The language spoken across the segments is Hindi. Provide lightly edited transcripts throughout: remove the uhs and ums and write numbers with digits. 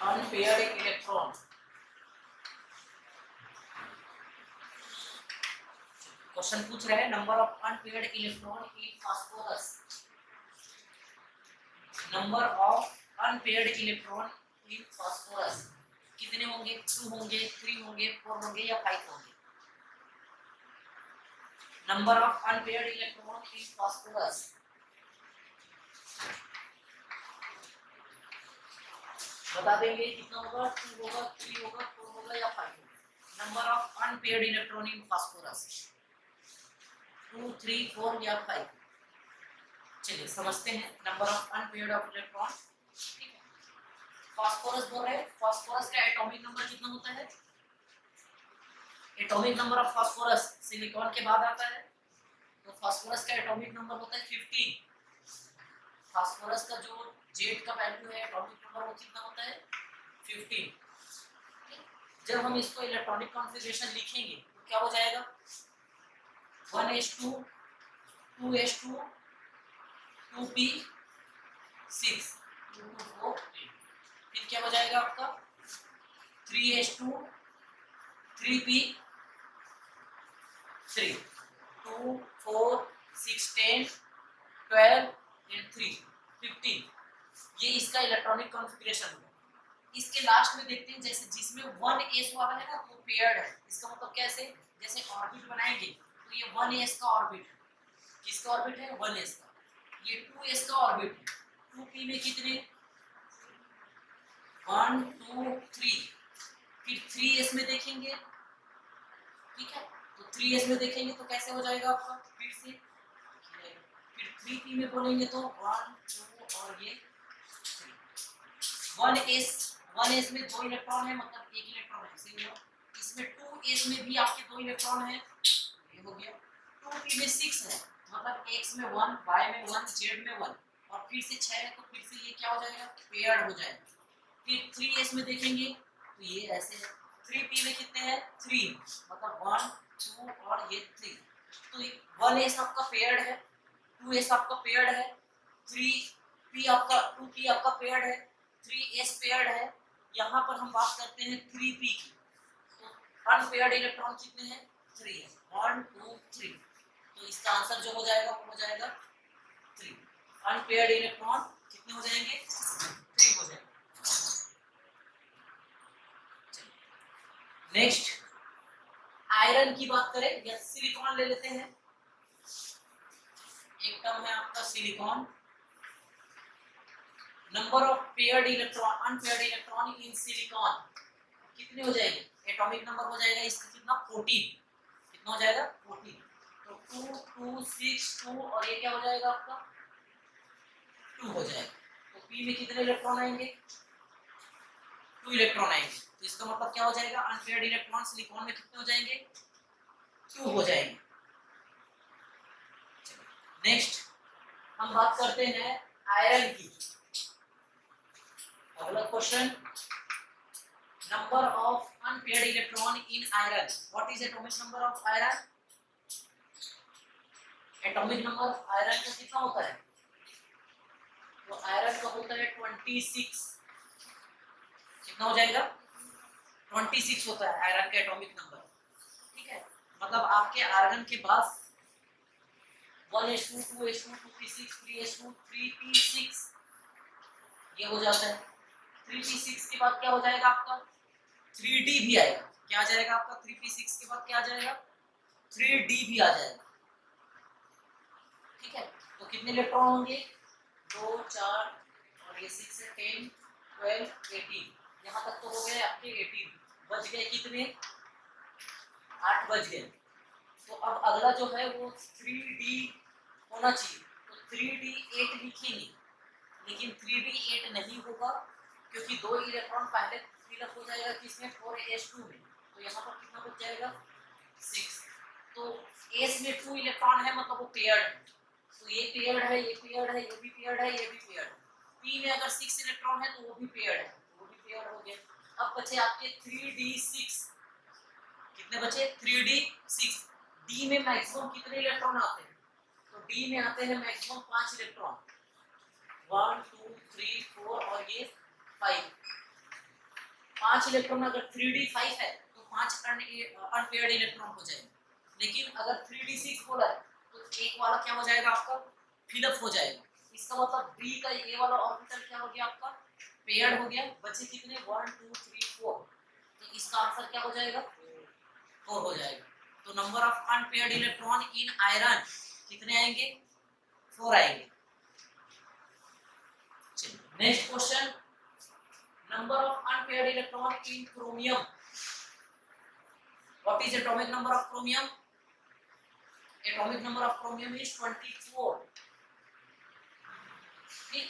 Unpaired electron. क्वेश्चन पूछ रहे हैं number of unpaired electron in phosphorus. Number of unpaired electron in phosphorus कितने होंगे? 2 होंगे, 3 होंगे, 4 होंगे या 5 होंगे? Number of unpaired electron in phosphorus बता देंगे कितना होगा? 2 होगा, 3 होगा, 4 होगा या 5 होगा? Number of unpaired electron in phosphorus 2, 3, 4 या 5? चलिए समझते हैं number of unpaired of electron. ठीक है, फास्फोरस बोल रहे हैं, फास्फोरस का एटॉमिक नंबर कितना होता है? Atomic number of phosphorus silicon के बाद आता है, तो फास्फोरस का एटॉमिक नंबर होता है 15। फास्फोरस का जो जेड का वैल्यू है एटॉमिक नंबर वो कितना होता है? 15। जब हम इसको इलेक्ट्रॉनिक कॉन्फ़िगरेशन लिखेंगे तो क्या हो जाएगा? 1s2 2s2 2p6 2 फिर क्या हो जाएगा आपका? 3s2 3p3 2 4 6 10 12 and 3 15। ये इसका इलेक्ट्रॉनिक कॉन्फ़िगरेशन होगा। इसके लास्ट में देखते हैं जैसे जिसमें 1s वाला है ना वो पेयर्ड है। इसका मतलब कैसे? जैसे ऑर्बिट बनाएंगे तो ये 1s का ऑर्बिट है। किसका ऑर्बिट है? 1s का। ये 2s का ऑर्बिट है। 2p में कितने? 1 2 3। फिर 3s में देखेंगे, ठीक है, तो 3s में देखेंगे तो कैसे हो जाएगा आपका? फिर से फिर 3p में बोलेंगे तो 1 2 और ये 1s में 2 इलेक्ट्रॉन है, मतलब 1 इलेक्ट्रॉन है, सही हुआ। इसमें 2s में भी आपके 2 इलेक्ट्रॉन है, ये हो गया। 2p में 6 है, मतलब x में 1, y में 1, z में 1 और फिर से 6 है, तो फिर से ये क्या हो जाएगा? पेयर्ड हो जाएगा। फिर 3s में देखेंगे तो ये ऐसे है। 3p में कितने हैं? 3, मतलब 1 2 और ये 3। तो 1s आपका पेयर्ड है, 2s आपका पेयर्ड है, 2p आपका पेयर्ड है, 3s पेयर्ड है। यहाँ पर हम बात करते हैं 3p की, तो अनपेयर्ड इलेक्ट्रॉन कितने हैं? 3 है, 1 2 3। तो इसका आंसर जो हो जाएगा वो हो जाएगा 3। अनपेयर्ड इलेक्ट्रॉन कितने हो जाएंगे? 3 हो जाएंगे। नेक्स्ट आयरन की बात करें या सिलिकॉन ले लेते हैं। एक टर्म है आपका silicon. Number of paired electron unpaired electron in silicon कितने हो जाएंगे? एटॉमिक नंबर हो जाएगा इसका कितना? 14। कितना हो जाएगा? 14। तो 2 2 6 2 और ये क्या हो जाएगा आपका? 2 हो जाएगा। तो p में कितने इलेक्ट्रॉन आएंगे? 2 इलेक्ट्रॉन आएंगे। तो इसका मतलब क्या हो जाएगा? अनपेयर्ड इलेक्ट्रॉन सिलिकॉन में कितने हो जाएंगे? 2 हो जाएंगे। नेक्स्ट हम बात करते हैं आयरन की। अगला question, number of unpaired electron in iron. What is atomic number of iron? Atomic number iron का कितना होता है? तो आयरन का होता है 26। कितना हो जाएगा? 26 होता है आयरन का एटॉमिक नंबर। ठीक है, मतलब आपके आर्गन के बाद 1s2 2s2 2p6 3s2 3p6 ये हो जाता है। 3p6 के बाद क्या हो जाएगा आपका? 3d भी आएगा। क्या आ जाएगा आपका? 3p6 के बाद क्या आ जाएगा? 3d भी आ जाएगा। ठीक है, तो कितने इलेक्ट्रॉन होंगे? 2 4 और ये 6 है 10 12 18। यहाँ तक तो हो गए आपके 18। बच गए कितने? 8 बच गए। तो अब अगला जो है वो 3d होना चाहिए, तो 3d 8 लिखेंगे, लेकिन 3d 8 नहीं होगा क्योंकि 2 इलेक्ट्रॉन पहले फिलअप हो जाएगा किसमें? 4s2 में। तो यहाँ पर कितना बच जाएगा? 6। तो s में 2 इलेक्ट्रॉन है, मतलब वो पेयर्ड है। तो ये पेयर्ड है, ये पेयर्ड है, ये भी पेयर्ड है, ये भी पेयर्ड है। p में अगर 6 इलेक्ट्रॉन है तो वो भी पेयर्ड है, वो भी पेयर्ड हो गया। अब बचे आपके 3d6। कितने बचे? 3d6। d में मैक्सिमम कितने इलेक्ट्रॉन आते हैं? तो d में आते हैं मैक्सिमम 5 इलेक्ट्रॉन, 1 2 3 4 और ये 5। 5 इलेक्ट्रॉन अगर 3d5 है तो 5 अनपेयर्ड इलेक्ट्रॉन हो जाएंगे, लेकिन अगर 3d6 बोला है तो एक वाला क्या हो जाएगा आपका, फिलअप हो जाएगा। इसका मतलब d का ये वाला ऑर्बिटल क्या हो गया आपका, पेयर्ड हो गया। बचे कितने, 1 2 3 4, तो इसका आंसर क्या हो जाएगा, 4 हो जाएगा। तो number of unpaired electron in iron कितने आएंगे, 4 आएंगे। Next question, number of unpaired electron in chromium. What is atomic number of chromium? Atomic number of chromium is 24। ठीक,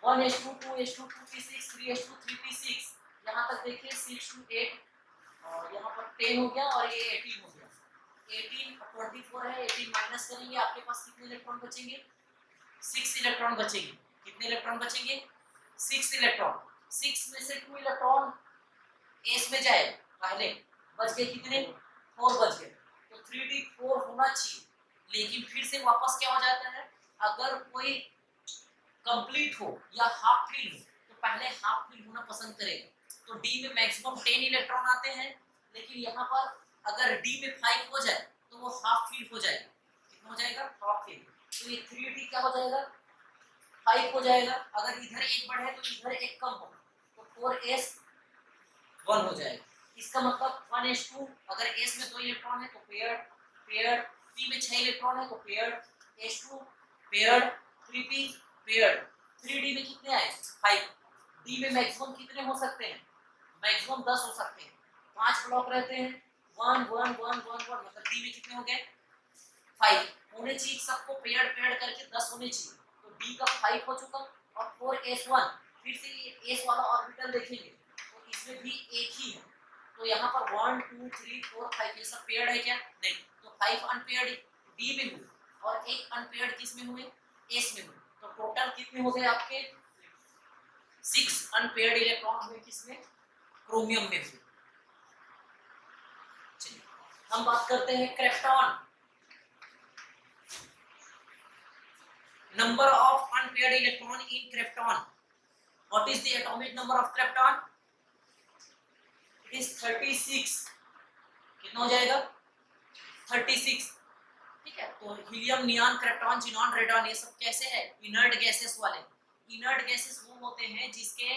1s2 2s2 2p6 3s2 3p6, यहां तक देखिए 6 to 8 और यहाँ पर 10 हो गया और ये 18 हो गया। 18 24 है, 18 माइनस करेंगे आपके पास कितने इलेक्ट्रॉन बचेंगे, 6 इलेक्ट्रॉन बचेंगे। कितने इलेक्ट्रॉन बचेंगे, 6 इलेक्ट्रॉन। 6 में से 2 इलेक्ट्रॉन एस में जाए, पहले बच गए कितने, 4 बच गए। तो 3d4 होना चाहिए, लेकिन फिर से वापस क्या हो जाता है, अगर कोई कंप्लीट हो या हाफ फिल हो तो पहले हाफ फिल होना पसंद करेगा। तो डी में मैक्सिमम 10 इलेक्ट्रॉन आते हैं, लेकिन यहाँ पर अगर डी में 5 हो जाए तो वो हाफ फिल हो जाएगा। कितना हो जाएगा, हाफ फिल। तो ये 3d क्या हो जाएगा, 5 हो जाएगा। अगर इधर एक बढ़े तो इधर एक कम होगा, तो 4s1 हो जाएगा। इसका मतलब 1s2, अगर s में 2 इलेक्ट्रॉन है तो पेयर्ड, पेयर्ड। p में 6 इलेक्ट्रॉन है तो paired, s2 paired, 3p paired. 3d में कितने आए, 5। d में मैक्सिमम कितने हो सकते हैं, मैक्सिमम 10 हो सकते हैं। 5 ब्लॉक रहते हैं, 1 1 1 1 1, मतलब d में कितने हो गए, 5 होने चाहिए। सबको पेयर्ड पेयर्ड करके 10 होने चाहिए। तो d का 5 हो चुका और 4s1। फिर से ये s वाला ऑर्बिटल देखेंगे तो इसमें भी एक ही है। तो यहाँ पर 1 2 3 4 5 ये सब पेयर्ड है क्या, नहीं। तो 5 अनपेयर्ड d में हुए और एक अनपेयर्ड किस में हुए, s में हुए। तो टोटल कितने हो गए आपके, 6 अनपेयर्ड इलेक्ट्रॉन हुए किसमें, क्रोमियम में हुए। चलिए हम बात करते हैं krypton. Number of unpaired electron in krypton. What is the atomic number of krypton, it is 36। कितना हो जाएगा, 36। ठीक है, तो helium, neon, krypton, xenon, radon ये सब कैसे है, इनर्ट गैसेस वाले। इनर्ट गैसेस वो होते हैं जिसके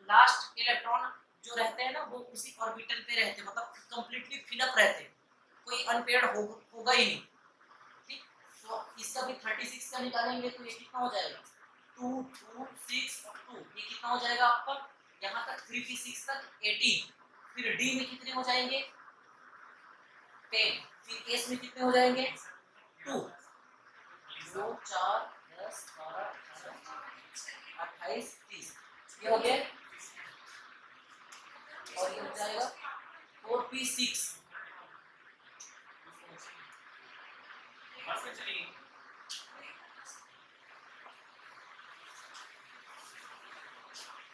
लास्ट इलेक्ट्रॉन जो रहते हैं ना वो उसी ऑर्बिटल पे रहते हैं, मतलब कंप्लीटली फिलअप रहते हैं, कोई अनपेयर्ड होगा ही नहीं। ठीक, तो इसका भी 36 का निकालेंगे तो ये कितना हो जाएगा, 2 2 6 और 2, ये कितना हो जाएगा आपका, यहाँ तक 3p6 तक 18। फिर डी में कितने हो जाएंगे, 10। फिर एस में कितने हो जाएंगे, 2 2 4 10 12 28 30, ये हो गया। और ये हो जाएगा 4p6।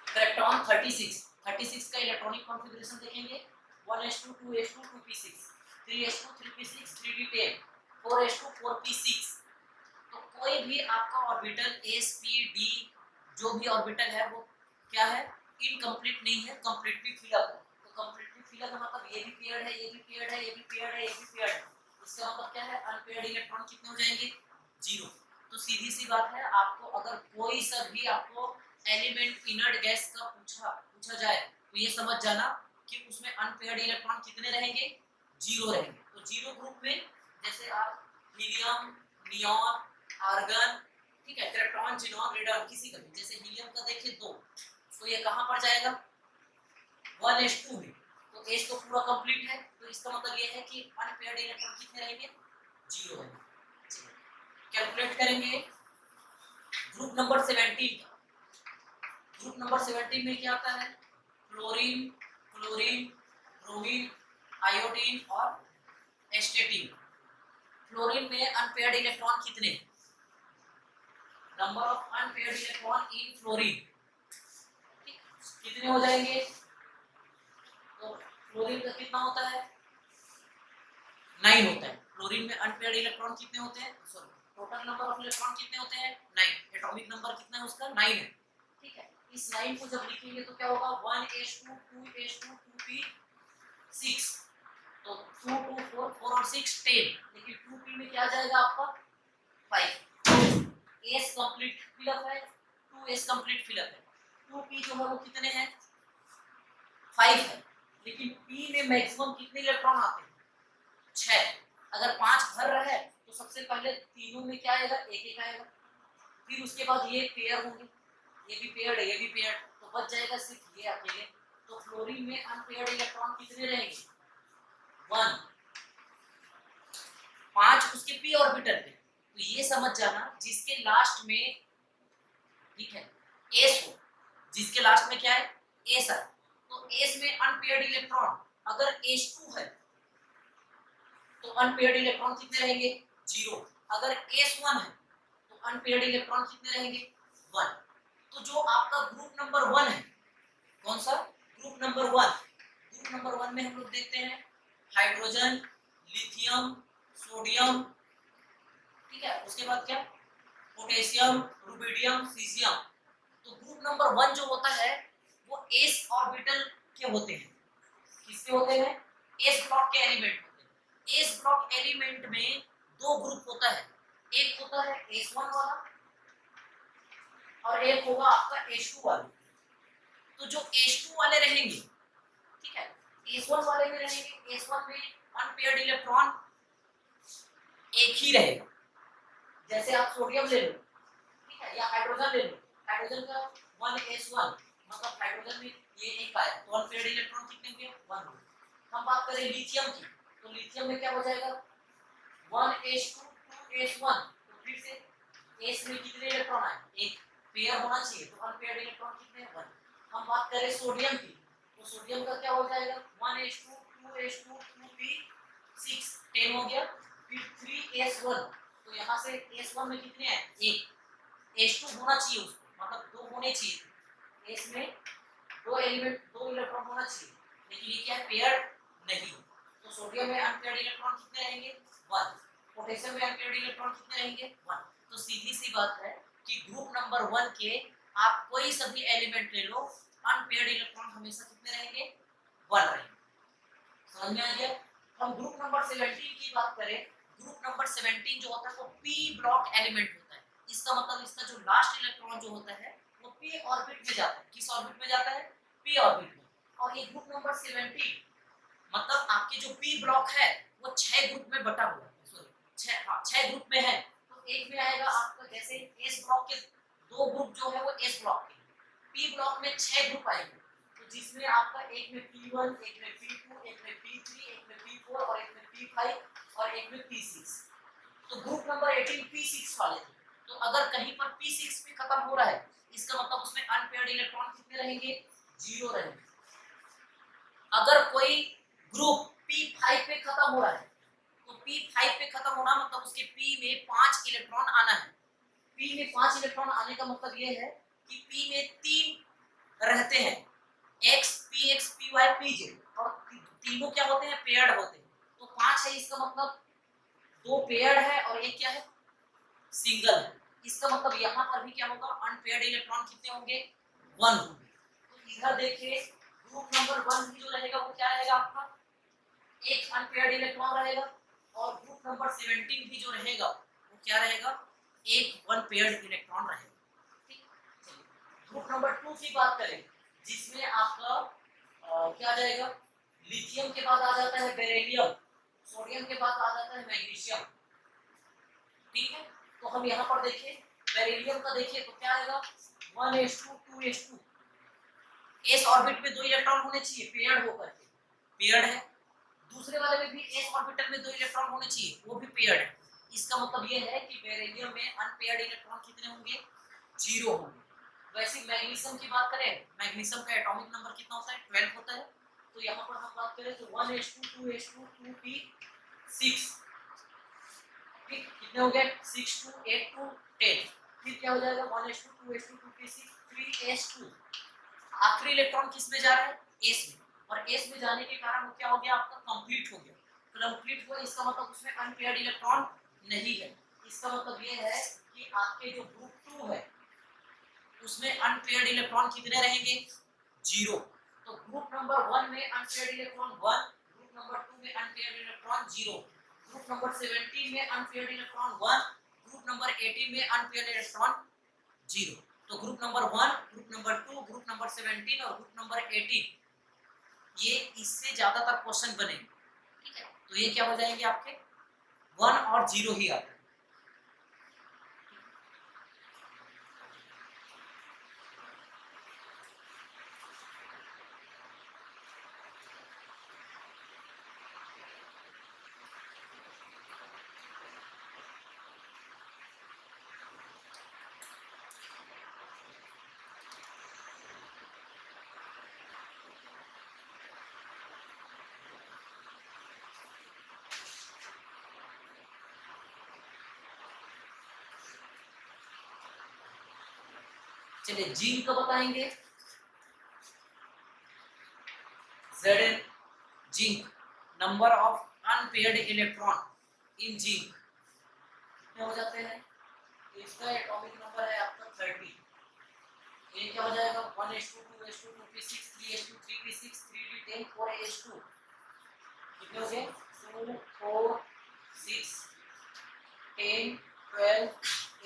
क्रिप्टॉन 36 का इलेक्ट्रॉनिक कॉन्फ़िगरेशन देखेंगे, 1s2 2s2 2p6 3s2 3p6 3d10 4s2 4p6। तो कोई भी आपका ऑर्बिटल s p d जो भी ऑर्बिटल है वो क्या है, इनकम्प्लीट नहीं है, कंप्लीटली फिलअप है। तो कंप्लीटली फिलअप का मतलब ये भी पेयर्ड है, ये भी पेयर्ड है, ये भी पेयर्ड है, ये भी पेयर्ड है। इसका मतलब क्या है, अनपेयर्ड इलेक्ट्रॉन कितने हो जाएंगे, 0। तो सीधी सी बात है, आपको अगर कोई सा भी आपको एलिमेंट इनर्ट गैस का पूछा जाए तो ये समझ जाना कि उसमें अनपेयर्ड इलेक्ट्रॉन कितने रहेंगे, 0 रहेंगे। तो 0 ग्रुप में जैसे आप हीलियम, नियॉन, आर्गन, ठीक है, क्रिप्टॉन, जिनॉन, रेडॉन, किसी का भी, जैसे हीलियम का देखिए 2, तो ये कहां पर जाएगा, 1s2 में। तो s तो पूरा कंप्लीट है, तो इसका मतलब ये है कि अनपेयर्ड इलेक्ट्रॉन कितने रहेंगे, 0 रहेंगे। कैलकुलेट करेंगे ग्रुप नंबर 17 का। ग्रुप नंबर 17 में क्या आता है, फ्लोरीन, क्लोरीन, ब्रोमीन, आयोडीन और एस्टेटिन। फ्लोरीन में अनपेयर्ड इलेक्ट्रॉन कितने, number of unpaired electron in fluorine कितने हो जाएंगे। तो फ्लोरीन का कितना होता है, 9 होता है। फ्लोरीन में अनपेयर्ड इलेक्ट्रॉन कितने होते हैं, sorry total number of electron कितने होते हैं, 9। एटॉमिक नंबर कितना है उसका, 9 है। ठीक है, इस इस लाइन को जब लिखेंगे तो क्या होगा 1s2 2s2 2p6 तो 2 2 4 4 और 6 10 लेकिन 2p में क्या आ जाएगा आपका 5 s कंप्लीट फिलअप है 2s कंप्लीट फिलअप है 2p जो है वो कितने हैं 5 है लेकिन p में मैक्सिमम कितने इलेक्ट्रॉन आते हैं 6 अगर 5 भर रहा है तो सबसे पहले तीनों में क्या आएगा एक एक आएगा फिर उसके बाद ये पेयर होंगे ये भी पेयर्ड है ये भी पेयर्ड तो बच जाएगा सिर्फ ये अकेले तो फ्लोरीन में अनपेयर्ड इलेक्ट्रॉन कितने रहेंगे 1 5 उसके p ऑर्बिटल पे तो ये समझ जाना जिसके लास्ट में ठीक है s हो जिसके लास्ट में क्या है s है तो s में अनपेयर्ड इलेक्ट्रॉन अगर s2 है तो अनपेयर्ड इलेक्ट्रॉन कितने रहेंगे 0 अगर s1 है तो अनपेयर्ड इलेक्ट्रॉन कितने रहेंगे 1 तो जो आपका ग्रुप नंबर 1 है कौन सा ग्रुप नंबर 1 में हम लोग देखते हैं हाइड्रोजन लिथियम सोडियम ठीक है उसके बाद क्या पोटेशियम रुबिडियम सीजियम तो ग्रुप नंबर 1 जो होता है वो s ऑर्बिटल के होते हैं किसके होते हैं s ब्लॉक के एलिमेंट होते हैं s ब्लॉक एलिमेंट में दो ग्रुप होता है एक होता है s1 वाला और एक होगा आपका H2 वाला तो जो H2 वाले रहेंगे ठीक है S1 वाले में रहेंगे S1 में अनपेयर्ड इलेक्ट्रॉन एक ही रहेगा जैसे आप सोडियम ले लो ठीक है या हाइड्रोजन ले लो हाइड्रोजन का 1s1 मतलब हाइड्रोजन में ये एक आया तो अनपेयर्ड इलेक्ट्रॉन कितने होंगे 1 होंगे हम बात करें लिथियम की तो लिथियम में क्या हो जाएगा 1s2 2s1 तो फिर से s में कितने इलेक्ट्रॉन आए एक पेयर होना चाहिए तो अनपेयर्ड इलेक्ट्रॉन कितने हैं 1 हम बात करें सोडियम की तो सोडियम का क्या हो जाएगा 1s2 2s2 2p6 10 हो गया फिर 3s1 तो यहाँ से s1 में कितने हैं एक s2 होना चाहिए उसको मतलब दो होने चाहिए s में दो एलिमेंट दो इलेक्ट्रॉन होना चाहिए लेकिन ये क्या है पेयर नहीं तो सोडियम में अनपेयर्ड इलेक्ट्रॉन कितने रहेंगे 1 पोटेशियम में अनपेयर्ड इलेक्ट्रॉन कितने रहेंगे 1 तो सीधी सी बात है कि ग्रुप नंबर 1 के आप कोई सभी एलिमेंट ले लो अनपेयर्ड इलेक्ट्रॉन हमेशा कितने रहेंगे 1 रहेंगे समझ में आ गया हम ग्रुप नंबर 17 की बात करें ग्रुप नंबर 17 जो होता है वो p ब्लॉक एलिमेंट होता है इसका मतलब इसका जो लास्ट इलेक्ट्रॉन जो होता है वो p ऑर्बिट में जाता है किस ऑर्बिट में जाता है p ऑर्बिट में और ये ग्रुप नंबर 17 मतलब आपके जो p ब्लॉक है वो 6 ग्रुप में बटा हुआ है सॉरी 6 ग्रुप में है तो एक में आएगा आपका जैसे s ब्लॉक के दो ग्रुप जो है वो s ब्लॉक के p ब्लॉक में 6 ग्रुप आएंगे तो जिसमें आपका एक में p1 एक में p2 एक में p3 एक में p4 और एक में p5 और एक में p6 तो ग्रुप नंबर 18 p6 वाले थे तो अगर कहीं पर p6 पे खत्म हो रहा है इसका मतलब उसमें अनपेयर्ड इलेक्ट्रॉन कितने रहेंगे 0 रहेंगे अगर कोई ग्रुप p5 पे खत्म हो रहा है तो p5 पे खत्म होना मतलब उसके p में 5 इलेक्ट्रॉन आना है p में 5 इलेक्ट्रॉन आने का मतलब ये है कि p में 3 रहते हैं x px py pj और तीनों क्या होते हैं पेयर्ड होते हैं तो 5 है इसका मतलब दो पेयर्ड है और एक क्या है सिंगल है इसका मतलब यहाँ पर भी क्या होगा अनपेयर्ड इलेक्ट्रॉन कितने होंगे 1 होंगे तो इधर देखिए ग्रुप नंबर 1 भी जो रहेगा वो क्या रहेगा आपका एक अनपेयर्ड इलेक्ट्रॉन रहेगा और ग्रुप नंबर 17 भी जो रहेगा वो क्या रहेगा एक वन पेयर्ड इलेक्ट्रॉन रहेगा ठीक चलिए ग्रुप नंबर 2 की बात करें जिसमें आपका क्या आ जाएगा लिथियम के बाद आ जाता है बेरिलियम सोडियम के बाद आ जाता है मैग्नीशियम ठीक है तो हम यहाँ पर देखिए बेरिलियम का देखिए तो क्या आएगा 1s2 2s2 s ऑर्बिट में दो इलेक्ट्रॉन होने चाहिए पेयर्ड होकर के पेयर्ड है दूसरे वाले में भी s ऑर्बिटल में दो इलेक्ट्रॉन होने चाहिए वो भी पेयर्ड है इसका मतलब ये है कि बेरिलियम में अनपेयर्ड इलेक्ट्रॉन कितने होंगे 0 होंगे वैसे मैग्नीशियम की बात करें मैग्नीशियम का एटॉमिक नंबर कितना होता है 12 होता है तो यहाँ पर हम बात करें तो 1s2 2s2 2p6 ठीक कितने हो गए 6 2 8 2 10 फिर क्या हो जाएगा 1s2 2s2 2p6 3s2 आखिरी इलेक्ट्रॉन किस में जा रहा है s में और s में जाने के कारण वो क्या हो गया आपका कंप्लीट हो गया कंप्लीट हुआ इसका मतलब उसमें अनपेयर्ड इलेक्ट्रॉन नहीं है इसका मतलब ये है कि आपके जो ग्रुप 2 है उसमें अनपेयर्ड इलेक्ट्रॉन कितने रहेंगे? 0। तो ग्रुप नंबर 1 में अनपेयर्ड इलेक्ट्रॉन 1, ग्रुप नंबर 2 में अनपेयर्ड इलेक्ट्रॉन 0, ग्रुप नंबर 17 में अनपेयर्ड इलेक्ट्रॉन 1, ग्रुप नंबर 18 में अनपेयर्ड इलेक्ट्रॉन 0। तो group number 1, group number 2, group number 17 और ग्रुप नंबर 18, ये इससे ज्यादातर क्वेश्चन बने, ठीक है। तो ये क्या हो जाएंगे आपके 1 और 0 ही आता है। चलिए जिंक का बताएंगे। Zn zinc, number of unpaired electron in zinc कितने हो जाते हैं? इसका एटॉमिक नंबर है आपका 30। ये क्या हो जाएगा 1s2 2s2 2p6 3s2 3p6 3d10 4s2 कितने हो गए 2 4 6 10 12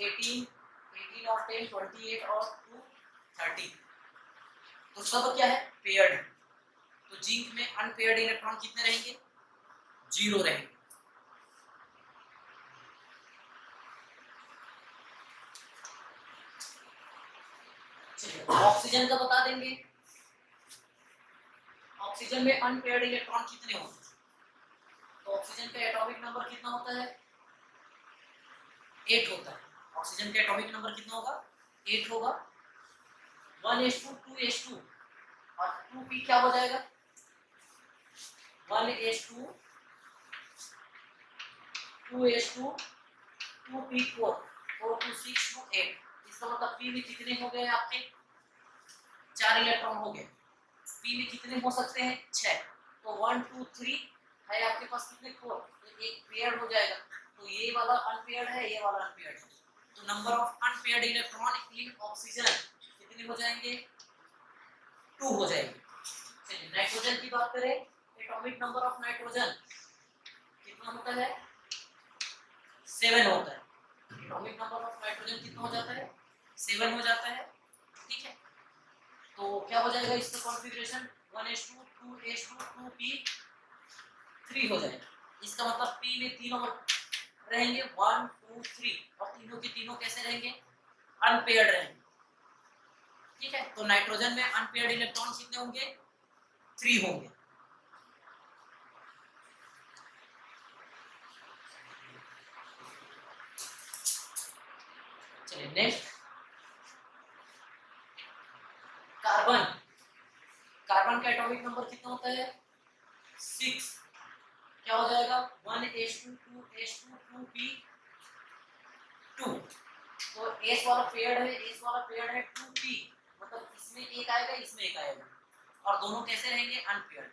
18 18 और 10 28 और 2 30। तो सब क्या है पेयर्ड है। तो जिंक में अनपेयर्ड इलेक्ट्रॉन कितने रहेंगे? 0 रहेंगे। ऑक्सीजन का बता देंगे। ऑक्सीजन में अनपेयर्ड इलेक्ट्रॉन कितने होंगे? तो ऑक्सीजन का एटॉमिक नंबर कितना होता है? 8 होता है। ऑक्सीजन का एटॉमिक नंबर कितना होगा? 8 होगा। 1s2 2s2 और 2p क्या हो जाएगा? 1s2 2s2 2p4 4 2 6 2 8। इसका मतलब p में कितने हो गए आपके? 4 इलेक्ट्रॉन हो गए। p में कितने हो सकते हैं? 6। तो 1 2 3 है आपके पास कितने? 4। तो एक पेयर हो जाएगा। तो ये वाला अनपेयर्ड है, ये वाला अनपेयर्ड है। तो number of unpaired electron in oxygen कितने हो जाएंगे? 2 हो जाएंगे। चलिए नाइट्रोजन की बात करें। एटॉमिक नंबर ऑफ नाइट्रोजन कितना होता है? 7 होता है। एटॉमिक नंबर ऑफ नाइट्रोजन कितना हो जाता है? 7 हो जाता है, ठीक है। तो क्या हो जाएगा इसका कॉन्फ़िगरेशन? 1s2 2s2 2p3 हो जाएगा। इसका मतलब p में तीनों रहेंगे 1 2 3 और तीनों के तीनों कैसे रहेंगे? अनपेयर्ड रहेंगे, ठीक है। तो नाइट्रोजन में अनपेयर्ड इलेक्ट्रॉन कितने होंगे? 3 होंगे। चलिए नेक्स्ट कार्बन। कार्बन का एटॉमिक नंबर कितना होता है? 6। क्या हो जाएगा? 1s2 2s2 2p2। तो s वाला पेयर्ड है, s वाला पेयर्ड है 2p, मतलब इसमें एक आएगा, इसमें एक आएगा, और दोनों कैसे रहेंगे? अनपेयर्ड।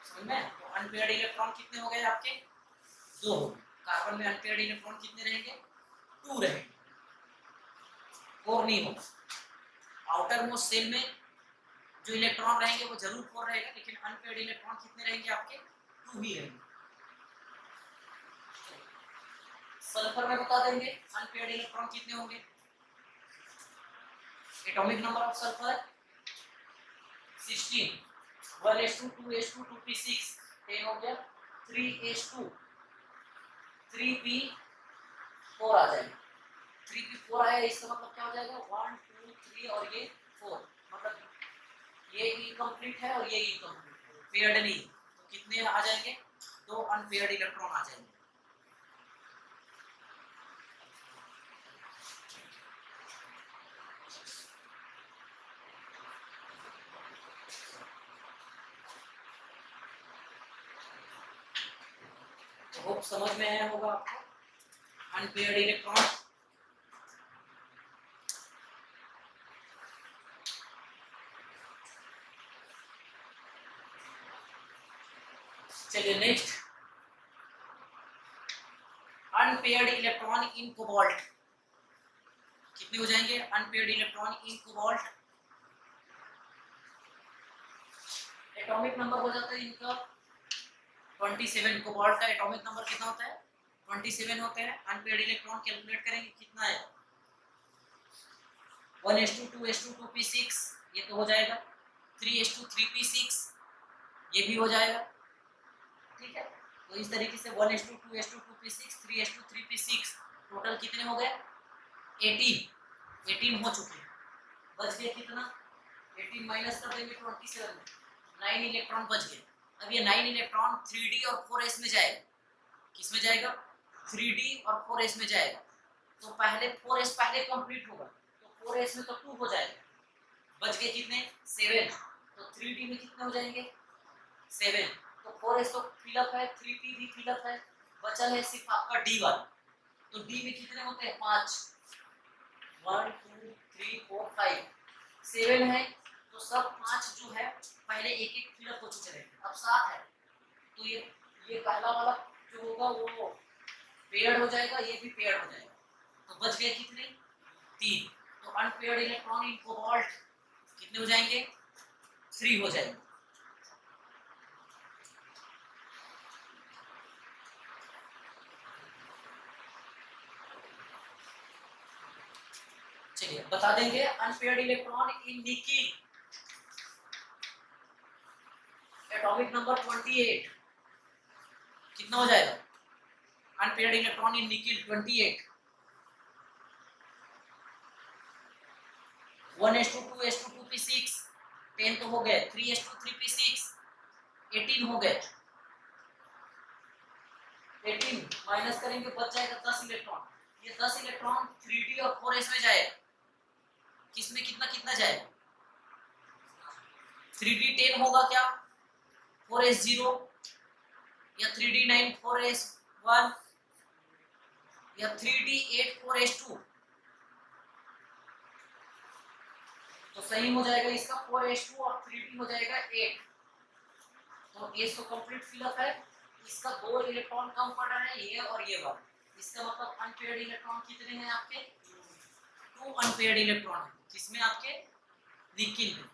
समझ में? तो अनपेयर्ड इलेक्ट्रॉन कितने हो गए आपके? 2 हो गए। कार्बन में अनपेयर्ड इलेक्ट्रॉन कितने रहेंगे? 2 रहेंगे। 4 नहीं होगा। आउटर मोस्ट शेल में जो इलेक्ट्रॉन रहेंगे वो जरूर 4 रहेगा, लेकिन अनपेयर्ड इलेक्ट्रॉन कितने रहेंगे आपके? 2 ही रहेंगे। सल्फर में बता देंगे अनपेयर्ड इलेक्ट्रॉन कितने होंगे? Atomic number of sulphur 16। 1s2 2s2 2p6 10 हो गया। 3s2 3p4 आ जाएगा। 3p4 आया, इसका मतलब क्या हो जाएगा? 1 2 3 और ये 4, मतलब ये इनकम्प्लीट है और ये इनकम्प्लीट है, पेयर्ड नहीं। तो कितने आ जाएंगे? 2 अनपेयर्ड इलेक्ट्रॉन आ जाएंगे। तो समझ में आया होगा आपको अनपेयर्ड इलेक्ट्रॉन। चलिए नेक्स्ट अनपेयर्ड इलेक्ट्रॉन इन कोबाल्ट कितने हो जाएंगे अनपेयर्ड इलेक्ट्रॉन इन कोबाल्ट? एटॉमिक नंबर हो जाता है इनका 27। कोबाल्ट का एटॉमिक नंबर कितना होता है? 27 होते हैं। अनपेयर्ड इलेक्ट्रॉन कैलकुलेट करेंगे कितना है 1s2 2s2 2p6 ये तो हो जाएगा। 3s2 3p6 ये भी हो जाएगा। ठीक है, तो इस तरीके से 1s2 2s2 2p6 3s2 3p6 total कितने हो गए 18 हो चुके हैं। बच गया कितना 18 माइनस कर देंगे 27 में 9 इलेक्ट्रॉन बच गए। अब ये 9 इलेक्ट्रॉन 3d और 4s में जाएगा। किस में जाएगा 3d और 4s में जाएगा। तो पहले 4s पहले कंप्लीट होगा तो 4s में तो 2 हो जाएगा। बच गए कितने 7। तो 3d में कितने हो जाएंगे 7। तो 4s तो फिलअप है 3p भी फिलअप है। बचा है सिर्फ आपका d1। तो d में कितने होते हैं 5 1 2 3 4 5 7 है। तो सब 5 जो है पहले एक एक फिलअप हो चुके हैं। अब 7 है तो ये पहला वाला जो होगा वो पेयर्ड हो जाएगा ये भी पेयर्ड हो जाएगा। तो बच गए कितने 3। तो अनपेयर्ड इलेक्ट्रॉन इन कोबाल्ट कितने हो जाएंगे 3 हो जाएंगे। चलिए बता देंगे unpaired electron in nickel atomic number 28 कितना हो जाएगा unpaired electron in nickel 28 1s2 2s2 2p6 10 तो हो गए 3s2 3p6 18 हो गए। 18 माइनस करेंगे बच जाएगा 10 इलेक्ट्रॉन। ये 10 इलेक्ट्रॉन 3d और 4s में जाएगा। किसमें कितना कितना जाएगा 3d 10 होगा क्या 4s 0 या 3d 9 4s 1 या 3d 8 4s 2। तो सही हो जाएगा इसका 4s2 और 3d हो जाएगा 8। तो ये तो कंप्लीट फिलअप है। इसका 2 इलेक्ट्रॉन कम पड़ रहा है ये और ये वाला। इसका मतलब अनपेयर्ड इलेक्ट्रॉन कितने हैं आपके 2 अनपेयर्ड इलेक्ट्रॉन है। किसमें आपके निकिल में।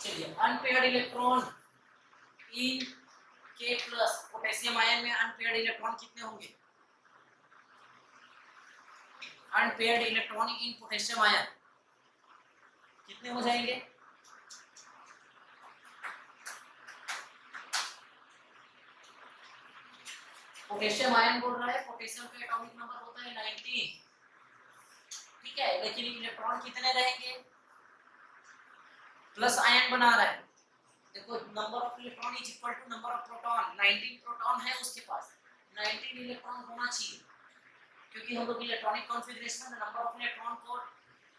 चलिए अनपेयर्ड इलेक्ट्रॉन इन K प्लस पोटेशियम आयन में अनपेयर्ड इलेक्ट्रॉन कितने होंगे अनपेयर्ड इलेक्ट्रॉन इन पोटेशियम आयन कितने हो जाएंगे पोटेशियम आयन बोल रहा है। पोटेशियम का एटॉमिक नंबर होता है 19। ठीक है, लेकिन इलेक्ट्रॉन कितने रहेंगे प्लस आयन बना रहा है। देखो number of electron is equal to number of proton. 19 proton है उसके पास 19 इलेक्ट्रॉन होना चाहिए क्योंकि हम लोग इलेक्ट्रॉनिक कॉन्फ़िगरेशन में नंबर ऑफ इलेक्ट्रॉन को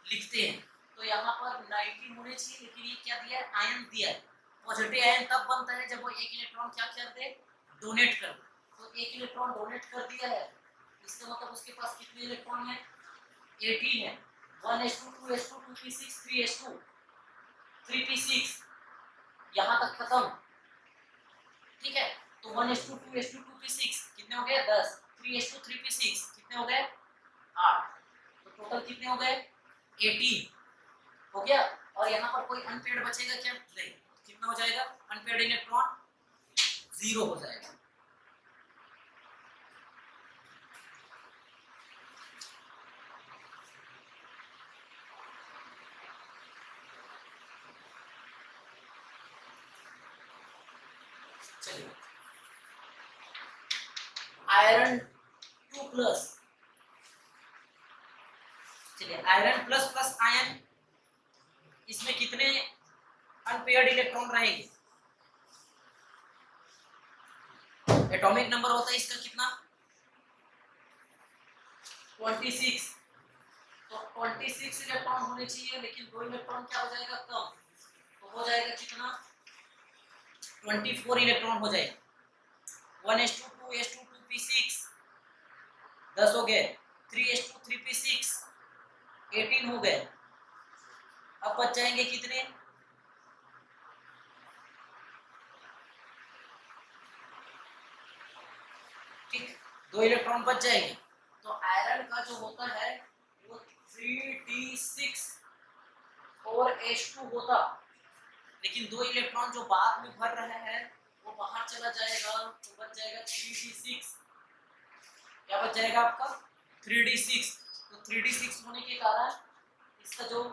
लिखते हैं। तो यहाँ पर 19 होने चाहिए लेकिन ये क्या दिया है आयन दिया है। पॉजिटिव आयन तब बनता है जब वो एक इलेक्ट्रॉन क्या कर दे डोनेट कर दे। तो एक इलेक्ट्रॉन डोनेट कर दिया है इसका मतलब उसके पास कितने इलेक्ट्रॉन है 18 है। 1s2 2s2 2p6 3s2 3p6 यहाँ तक खत्म। ठीक है, तो 1s2 2s2 2p6 कितने हो गए 10 3s2 3p6 कितने हो गए 8। तो टोटल कितने हो गए 18 हो गया। और यहाँ पर कोई अनपेयर्ड बचेगा क्या नहीं। कितना हो जाएगा अनपेयर्ड इलेक्ट्रॉन 0 हो जाएगा। चलिए आयरन 2 प्लस, चलिए आयरन प्लस प्लस आयन, इसमें कितने अनपेयर्ड इलेक्ट्रॉन रहेंगे? एटॉमिक नंबर होता है इसका कितना? 26। तो 26 इलेक्ट्रॉन होने चाहिए, लेकिन 2 इलेक्ट्रॉन क्या हो जाएगा कम, तो हो जाएगा कितना? 24 इलेक्ट्रॉन हो जाएगा। 1s2 2s2 2p6 10 हो गए, 3s2 3p6 18 हो गए। अब बच जाएंगे कितने? ठीक, 2 इलेक्ट्रॉन बच जाएंगे। तो आयरन का जो होता है वो 3d6 और H2 होता, लेकिन 2 इलेक्ट्रॉन जो बाद में भर रहे हैं वो बाहर चला जाएगा, तो बच जाएगा 3d6। क्या बच जाएगा आपका? 3d6। तो 3d6 होने के कारण इसका जो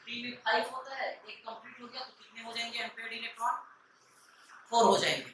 d में 5 होता है, एक कंप्लीट हो गया, तो कितने हो जाएंगे अनपेयर्ड इलेक्ट्रॉन? 4 हो जाएंगे।